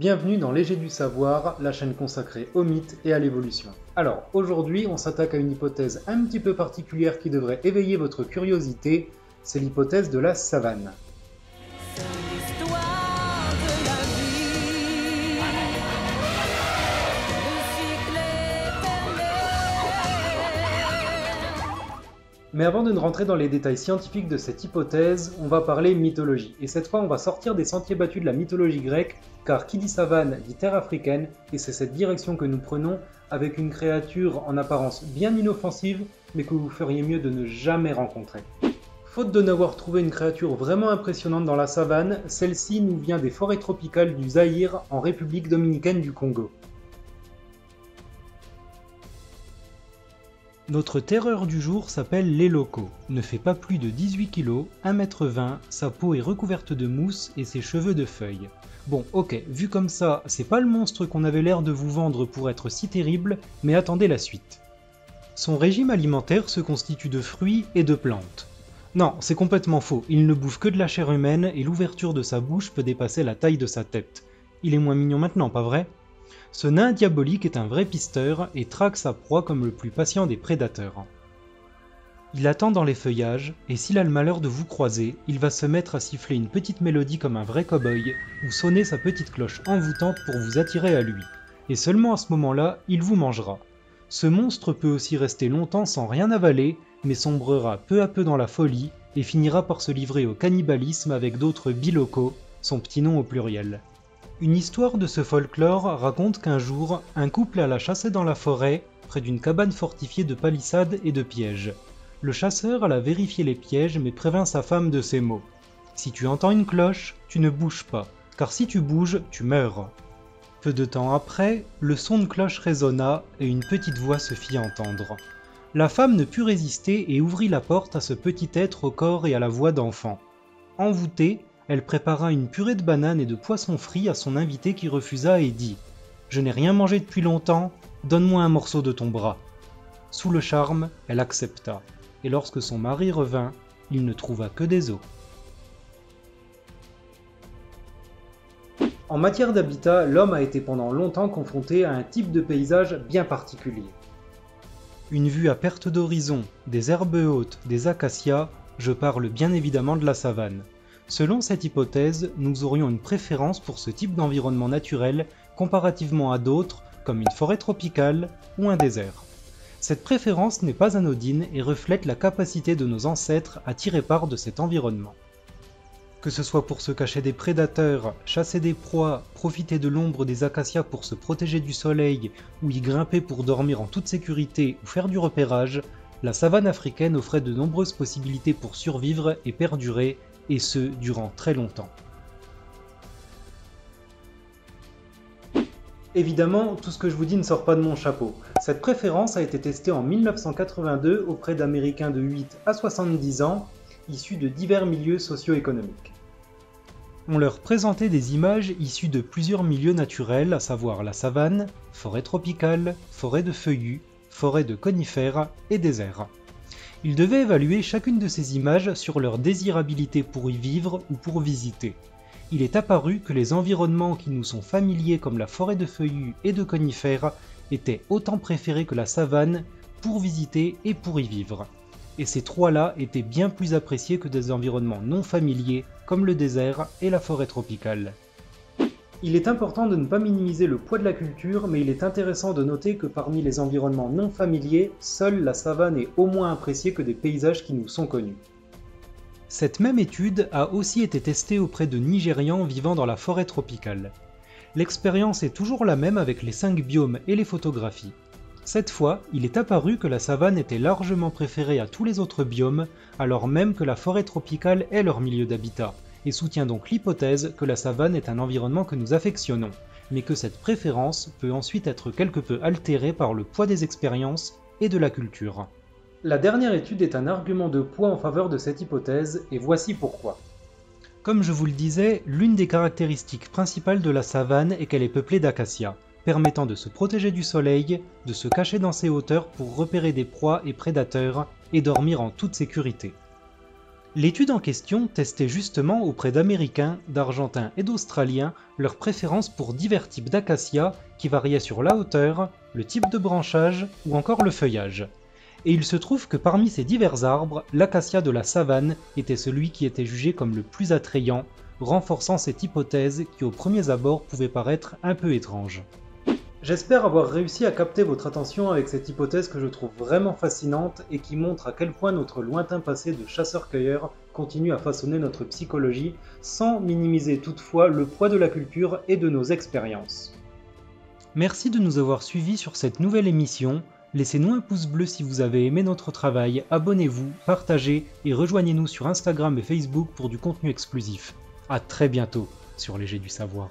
Bienvenue dans Léger du Savoir, la chaîne consacrée aux mythes et à l'évolution. Alors, aujourd'hui, on s'attaque à une hypothèse un petit peu particulière qui devrait éveiller votre curiosité, c'est l'hypothèse de la savane. Mais avant de ne rentrer dans les détails scientifiques de cette hypothèse, on va parler mythologie. Et cette fois, on va sortir des sentiers battus de la mythologie grecque, car qui dit savane dit terre africaine, et c'est cette direction que nous prenons avec une créature en apparence bien inoffensive, mais que vous feriez mieux de ne jamais rencontrer. Faute de n'avoir trouvé une créature vraiment impressionnante dans la savane, celle-ci nous vient des forêts tropicales du Zaïre en République dominicaine du Congo. Notre terreur du jour s'appelle l'Eloko. Ne fait pas plus de 18 kg, 1,20 m, sa peau est recouverte de mousse et ses cheveux de feuilles. Bon, ok, vu comme ça, c'est pas le monstre qu'on avait l'air de vous vendre pour être si terrible, mais attendez la suite. Son régime alimentaire se constitue de fruits et de plantes. Non, c'est complètement faux, il ne bouffe que de la chair humaine et l'ouverture de sa bouche peut dépasser la taille de sa tête. Il est moins mignon maintenant, pas vrai ? Ce nain diabolique est un vrai pisteur et traque sa proie comme le plus patient des prédateurs. Il attend dans les feuillages, et s'il a le malheur de vous croiser, il va se mettre à siffler une petite mélodie comme un vrai cow-boy, ou sonner sa petite cloche envoûtante pour vous attirer à lui. Et seulement à ce moment-là, il vous mangera. Ce monstre peut aussi rester longtemps sans rien avaler, mais sombrera peu à peu dans la folie, et finira par se livrer au cannibalisme avec d'autres bilocos, son petit nom au pluriel. Une histoire de ce folklore raconte qu'un jour, un couple alla chasser dans la forêt, près d'une cabane fortifiée de palissades et de pièges. Le chasseur alla vérifier les pièges mais prévint sa femme de ces mots. « Si tu entends une cloche, tu ne bouges pas, car si tu bouges, tu meurs. » Peu de temps après, le son de cloche résonna et une petite voix se fit entendre. La femme ne put résister et ouvrit la porte à ce petit être au corps et à la voix d'enfant. Envoûtée, elle prépara une purée de bananes et de poissons frits à son invité qui refusa et dit « Je n'ai rien mangé depuis longtemps, donne-moi un morceau de ton bras. » Sous le charme, elle accepta, et lorsque son mari revint, il ne trouva que des os. En matière d'habitat, l'homme a été pendant longtemps confronté à un type de paysage bien particulier. Une vue à perte d'horizon, des herbes hautes, des acacias, je parle bien évidemment de la savane. Selon cette hypothèse, nous aurions une préférence pour ce type d'environnement naturel comparativement à d'autres comme une forêt tropicale ou un désert. Cette préférence n'est pas anodine et reflète la capacité de nos ancêtres à tirer part de cet environnement. Que ce soit pour se cacher des prédateurs, chasser des proies, profiter de l'ombre des acacias pour se protéger du soleil ou y grimper pour dormir en toute sécurité ou faire du repérage, la savane africaine offrait de nombreuses possibilités pour survivre et perdurer, et ce, durant très longtemps. Évidemment, tout ce que je vous dis ne sort pas de mon chapeau. Cette préférence a été testée en 1982 auprès d'Américains de 8 à 70 ans, issus de divers milieux socio-économiques. On leur présentait des images issues de plusieurs milieux naturels, à savoir la savane, forêt tropicale, forêt de feuillus, forêt de conifères et désert. Ils devaient évaluer chacune de ces images sur leur désirabilité pour y vivre ou pour visiter. Il est apparu que les environnements qui nous sont familiers comme la forêt de feuillus et de conifères étaient autant préférés que la savane pour visiter et pour y vivre. Et ces trois-là étaient bien plus appréciés que des environnements non familiers comme le désert et la forêt tropicale. Il est important de ne pas minimiser le poids de la culture, mais il est intéressant de noter que parmi les environnements non familiers, seule la savane est au moins appréciée que des paysages qui nous sont connus. Cette même étude a aussi été testée auprès de Nigérians vivant dans la forêt tropicale. L'expérience est toujours la même avec les 5 biomes et les photographies. Cette fois, il est apparu que la savane était largement préférée à tous les autres biomes, alors même que la forêt tropicale est leur milieu d'habitat, et soutient donc l'hypothèse que la savane est un environnement que nous affectionnons, mais que cette préférence peut ensuite être quelque peu altérée par le poids des expériences et de la culture. La dernière étude est un argument de poids en faveur de cette hypothèse, et voici pourquoi. Comme je vous le disais, l'une des caractéristiques principales de la savane est qu'elle est peuplée d'acacias, permettant de se protéger du soleil, de se cacher dans ses hauteurs pour repérer des proies et prédateurs, et dormir en toute sécurité. L'étude en question testait justement auprès d'Américains, d'Argentins et d'Australiens leur préférence pour divers types d'acacias qui variaient sur la hauteur, le type de branchage ou encore le feuillage. Et il se trouve que parmi ces divers arbres, l'acacia de la savane était celui qui était jugé comme le plus attrayant, renforçant cette hypothèse qui au premier abord pouvait paraître un peu étrange. J'espère avoir réussi à capter votre attention avec cette hypothèse que je trouve vraiment fascinante et qui montre à quel point notre lointain passé de chasseur-cueilleur continue à façonner notre psychologie, sans minimiser toutefois le poids de la culture et de nos expériences. Merci de nous avoir suivis sur cette nouvelle émission. Laissez-nous un pouce bleu si vous avez aimé notre travail, abonnez-vous, partagez et rejoignez-nous sur Instagram et Facebook pour du contenu exclusif. À très bientôt sur Les Jets du Savoir.